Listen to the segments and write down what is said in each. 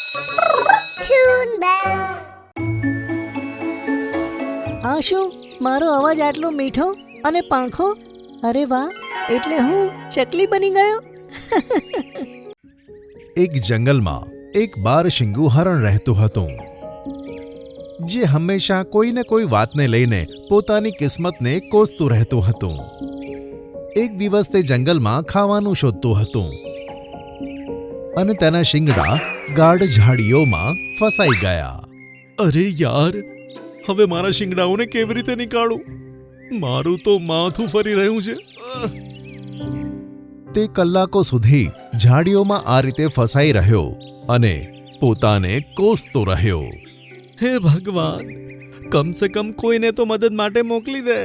Tune bells. આ શું મારો અવાજ આટલો મીઠો અને પાંખો? અરે વાહ, એટલે હું ચકલી બની ગયો. એક જંગલમાં એક બારશીંગુ હરણ રહેતું હતું, જે હંમેશા કોઈને કોઈ વાતને લઈને પોતાની કિસ્મતને કોસતું રહેતું હતું. એક દિવસ તે જંગલમાં ખાવાનું શોધતું હતું અને તેના શિંગડા ગાઢ ઝાડીઓમાં ફસાઈ ગયા. અરે યાર, હવે મારા શિંગડાઓને કેવી રીતે નીકાળું? મારું તો માથું ફરી રહ્યું છે. તે કલાકો સુધી ઝાડીઓમાં આ રીતે ફસાઈ રહ્યો અને પોતાને કોસતો રહ્યો. હે ભગવાન, કમ સે કમ કોઈને તો મદદ માટે મોકલી દે.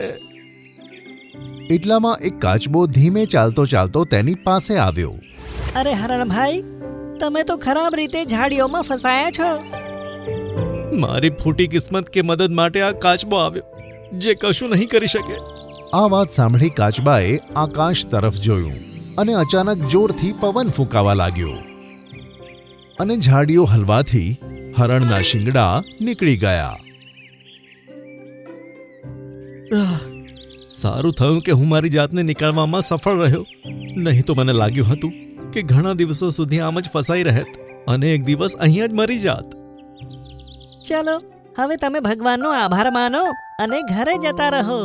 એટલામાં એક કાચબો ધીમે ચાલતો ચાલતો તેની પાસે આવ્યો. અરે હરણભાઈ, તમે તો ખરાબ રીતે ઝાડીઓમાં ફસાયા છો. મારી ફૂટી કિસ્મત કે મદદ માટે આ કાચબો આવ્યો, જે કશું નહીં કરી શકે. આ વાત સાંભળી કાચબાએ આકાશ તરફ જોયું અને અચાનક જોરથી પવન ફૂંકાવા લાગ્યો અને ઝાડીઓ હલવાથી હરણના શિંગડા નીકળી ગયા. સારું થયું કે હું મારી જાતને નીકાળવામાં સફળ રહ્યો, નહીં તો મને લાગ્યું હતું કે ઘણા દિવસો સુધી આમ જ ફસાઈ રહેત અને એક દિવસ અહીંયા જ મરી જાત. ચલો, હવે તમે ભગવાનનો આભાર માનો અને ઘરે જતા રહો.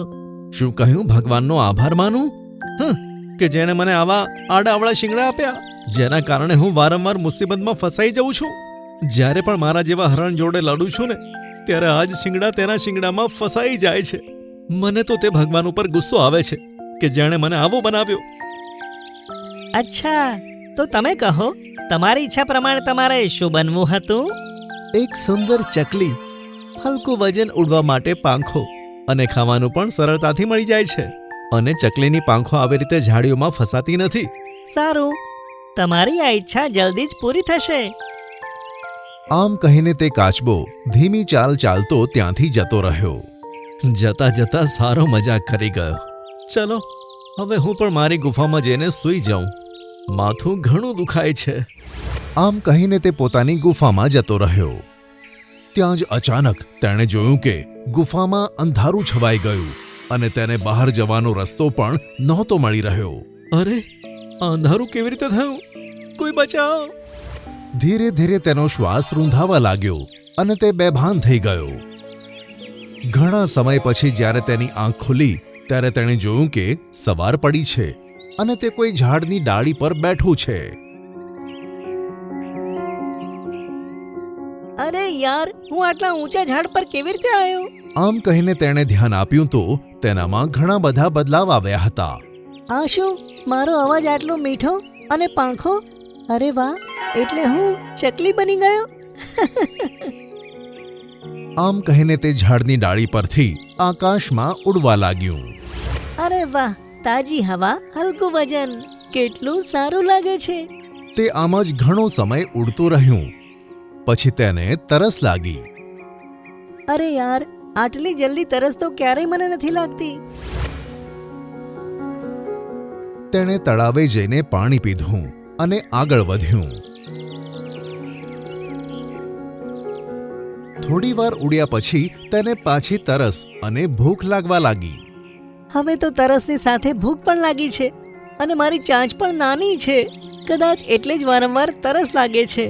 શું કહ્યું? ભગવાનનો આભાર માનું? કે જેણે મને આવા આડાઅવળા શિંગડા આપ્યા, જેના કારણે હું વારંવાર મુસીબતમાં ફસાઈ જઉં છું. જ્યારે પણ મારા જેવા હરણ જોડે લડું છું ને, ત્યારે આ જ શિંગડા તેના શિંગડામાં ફસાઈ જાય છે. મને તો તે ભગવાન ઉપર ગુસ્સો આવે છે કે જેણે મને આવો બનાવ્યો. અચ્છા, તો તમે કહો, તમારી ઈચ્છા પ્રમાણે તમારે શું બનવું હતું? એક સુંદર ચકલી, હલકું વજન ઉડવા માટે પાંખો અને ખાવાનું પણ સરળતાથી મળી જાય છે. અને ચકલીની પાંખો આવી રીતે ઝાડીઓમાં ફસાતી નથી. સારું, તમારી આ ઈચ્છા જલ્દી જ પૂરી થશે. આમ કહીને તે કાચબો ધીમી ચાલ ચાલતો ત્યાંથી જતો રહ્યો. જતા જતા સારો મજાક કરી ગયો. ચલો, હવે હું પણ મારી ગુફામાં જઈને સૂઈ જાઉં. માથું ઘણું દુખાય છે. આમ કહીને તે પોતાની ગુફામાં જતો રહ્યો. ત્યાં જ અચાનક તેણે જોયું કે ગુફામાં અંધારું છવાઈ ગયું અને તેને બહાર જવાનો રસ્તો પણ નહોતો મળી રહ્યો. અરે, આ અંધારું કેવી રીતે થયું? કોઈ બચાવ! ધીરે ધીરે તેનો શ્વાસ રૂંધાવા લાગ્યો અને તે બેભાન થઈ ગયો. ઘણા સમય પછી જ્યારે તેની આંખ ખુલી, ત્યારે તેણે જોયું કે સવાર પડી છે અને તે કોઈ ઝાડની ડાળી પર બેઠું છે. અરે યાર, હું આટલા ઊંચા ઝાડ પર કેવી રીતે આવ્યો? આમ કહીને તેણે ધ્યાન આપ્યું તો તેનામાં ઘણા બધા બદલાવ આવ્યા હતા. આ શું મારો અવાજ આટલો મીઠો અને પાંખો? અરે વાહ, એટલે હું ચકલી બની ગયો. આમ કહીને તે ઝાડની ડાળી પરથી આકાશમાં ઉડવા લાગ્યું. અરે વાહ, તાજી હવા, હલકું વજન, કેટલું સારું લાગે છે. તે આમ જ ઘણો સમય ઉડતું રહ્યું. પછી તેને તરસ લાગી. અરે યાર, આટલી જલ્દી તરસ તો ક્યારેય મને નથી લાગતી. તેણે તળાવે જઈને પાણી પીધું અને આગળ વધ્યું. થોડી વાર ઉડ્યા પછી તેને પાછી તરસ અને ભૂખ લાગવા લાગી. હવે તો તરસની સાથે ભૂખ પણ લાગી છે અને મારી ચાંચ પણ નાની છે. કદાચ એટલે જ વારંવાર તરસ લાગે છે.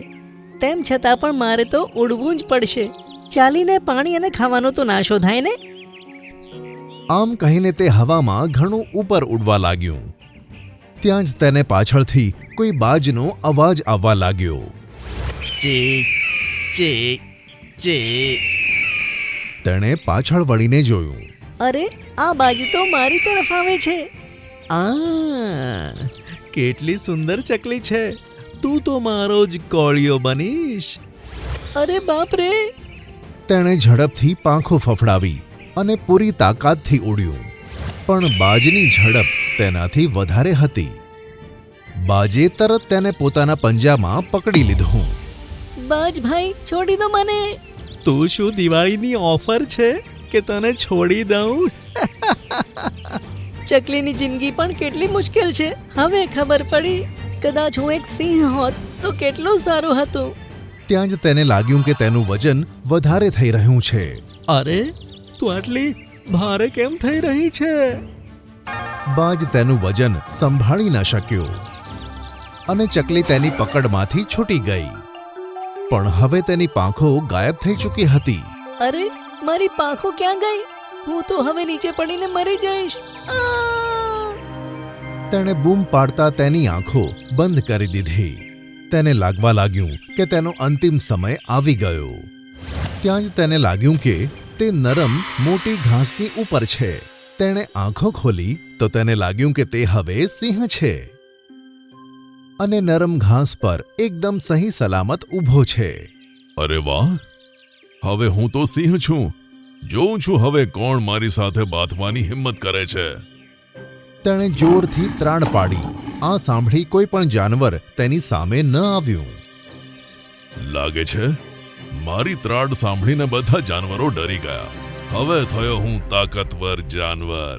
તેમ છતાં પણ મારે તો ઉડવું જ પડશે. ચાલીને પાણી અને ખાવાનો તો નાશો થાય ને. આમ કહીને તે હવામાં ઘણું ઉપર ઉડવા લાગ્યું. ત્યાં જ તેને પાછળથી કોઈ બાજનો અવાજ આવવા લાગ્યો. ચીક ચીક ચીક. તેણે પાછળ વળીને જોયું. અરે, આ બાજુ તો મારી તરફ આવે છે. આ કેટલી સુંદર ચકલી છે! તું તો મારો જ કોળિયો બનીશ. અરે બાપ રે! તેણે ઝડપથી પાંખો ફફડાવી અને પૂરી તાકાતથી ઉડ્યું. પણ બાજની ઝડપ તેનાથી વધારે હતી. બાજે તરત તેને પોતાના પંજામાં પકડી લીધું. બાજ ભાઈ, છોડી દો મને. તું શું દિવાળીની ઓફર છે કે તને છોડી દઉં? ચકલીની જિંદગી પણ કેટલી મુશ્કેલ છે. હવે ખબર પડી. કદાચ હું એક સિંહ હોત તો કેટલું સારું હતું. ત્યાં જ તેને લાગ્યું કે તેનું વજન વધારે થઈ રહ્યું છે. અરે તું આટલી ભારે કેમ થઈ રહી છે? બાજ તેનું વજન સંભાળી ન શક્યો અને ચકલી તેની પકડમાંથી છૂટી ગઈ. પણ હવે તેની પાંખો ગાયબ થઈ ચૂકી હતી. અરે મારી પાંખો ક્યાં ગઈ? હું તો હવે નીચે પડીને મરી જઈશ. તેણે બૂમ પાડતા તેની આંખો બંધ કરી દીધી. તેને લાગવા લાગ્યું કે તેનો અંતિમ સમય આવી ગયો. ત્યાં જ તેને લાગ્યું કે તે નરમ મોટી ઘાસની ઉપર છે. તેણે આંખો ખોલી તો તેને લાગ્યું કે તે હવે સિંહ છે અને નરમ ઘાસ પર એકદમ સહી સલામત ઊભો છે. અરે વાહ, હવે હું તો સિંહ છું. જોઉં છું હવે કોણ મારી સાથે બાથવાની હિંમત કરે છે. તેણે જોરથી ત્રાડ પાડી. આ સાંભળી કોઈ પણ જાનવર તેની સામે ન આવ્યું. લાગે છે મારી ત્રાડ સાંભળીને બધા જાનવરો ડરી ગયા. હવે થયો હું તાકાતવર જાનવર.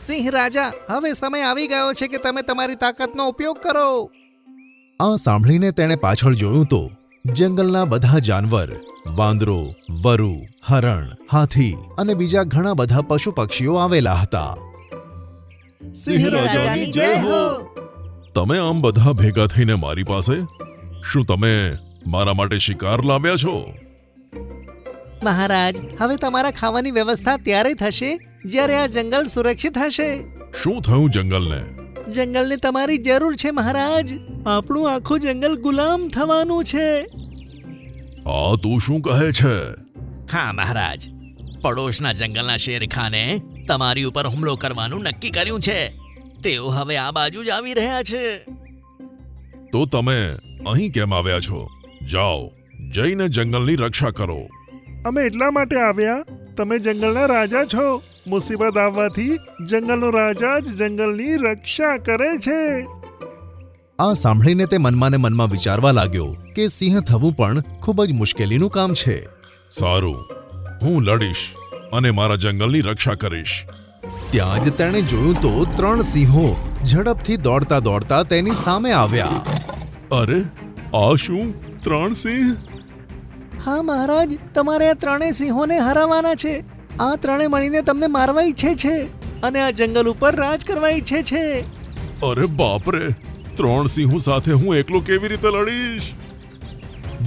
સિંહ રાજા, હવે સમય આવી ગયો છે કે તમે તમારી તાકાતનો ઉપયોગ કરો. આ સાંભળીને તેણે પાછળ જોયું તો જંગલના બધા જાનવર, વાંદરો, વરુ, હરણ, હાથી અને બીજા ઘણા બધા પશુ પક્ષીઓ આવેલા હતા. સિંહ રાજાની જય હો. તમે આમ બધા ભેગા થઈને મારી પાસે, શું તમે મારા માટે શિકાર લાવ્યા છો? મહારાજ, હવે તમારા ખાવાની વ્યવસ્થા ત્યારે થશે જ્યારે આ જંગલ સુરક્ષિત હશે. શું થયું જંગલને? જંગલને તમારી જરૂર છે મહારાજ. આપણું આખું જંગલ ગુલામ થવાનું છે. આ તું શું કહે છે? હા મહારાજ, પડોશના જંગલના શેરખાને તમારી ઉપર હુમલો કરવાનું નક્કી કર્યું છે. તેઓ હવે આ બાજુ જ આવી રહ્યા છે. તો તમે અહીં કેમ આવ્યા છો? જાઓ, જઈને જંગલની રક્ષા કરો. અમે એટલા માટે આવ્યા, તમે જંગલના રાજા છો. મુસીબત આવવાથી જંગલનો રાજા જ જંગલની રક્ષા કરે છે. આ સાંભળીને તે મનમાં ને મનમાં વિચારવા લાગ્યો કે સિંહ થવું પણ ખૂબ જ મુશ્કેલીનું કામ છે. સારું, હું લડીશ અને મારા જંગલની રક્ષા કરીશ. ત્યાં જ તેણે જોયું તો 3 સિંહો ઝડપથી દોડતા દોડતા તેની સામે આવ્યા. અરે આ શું 3 સિંહ? હા મહારાજ, તમારે આ ત્રણેય સિંહોને હરાવવાના છે. આ ત્રણેય મળીને તમને મારવા ઈચ્છે છે અને આ જંગલ ઉપર રાજ કરવા ઈચ્છે છે. અરે બાપરે, 3 સિંહો સાથે હું એકલો કેવી રીતે લડીશ?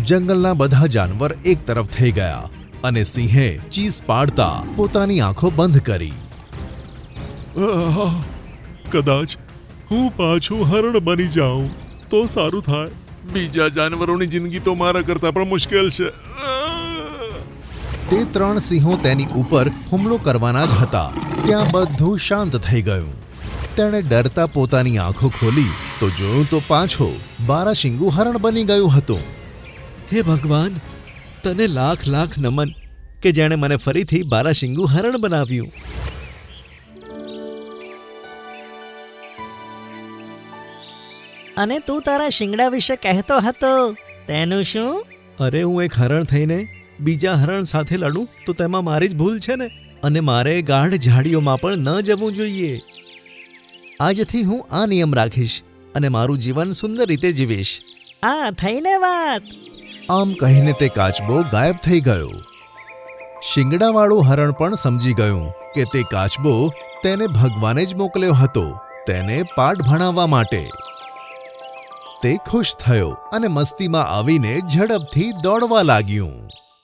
જંગલના બધા જાનવર એક તરફ થઈ ગયા અને સિંહે ચીસ પાડતા પોતાની આંખો બંધ કરી. કદાચ હું પાછું હરણ બની જાઉં તો સારું થાય. બીજા જાનવરોની જિંદગી તો મારા કરતા પણ મુશ્કેલ છે. તે 3 સિંહો તેની ઉપર હુમલો કરવાના જ હતા. ત્યાં બધું શાંત થઈ ગયું. તેણે ડરતા પોતાની આંખો ખોલી તો જોયું તો પાછો બારાશિંગુ હરણ બની ગયું હતું. હે ભગવાન, તને લાખ લાખ નમન કે જેણે મને ફરીથી બારાશિંગુ હરણ બનાવ્યું. અને તું તારા શિંગડા વિશે કહેતો હતો, તેનું શું? અરે હું એક હરણ થઈને બીજા હરણ સાથે લડું તો તેમાં મારી જ ભૂલ છે ને. અને મારે ગાઢ ઝાડીઓમાં પણ ન જવું જોઈએ. આજથી હું આ નિયમ રાખીશ અને મારું જીવન સુંદર રીતે જીવીશ. આ થઈને વાત. આમ કહીને તે કાચબો ગાયબ થઈ ગયો. શિંગડાવાળું હરણ પણ સમજી ગયું કે તે કાચબો તેને ભગવાને જ મોકલ્યો હતો, તેને પાઠ ભણાવવા માટે. તે ખુશ થયો અને મસ્તીમાં આવીને ઝડપથી દોડવા લાગ્યું.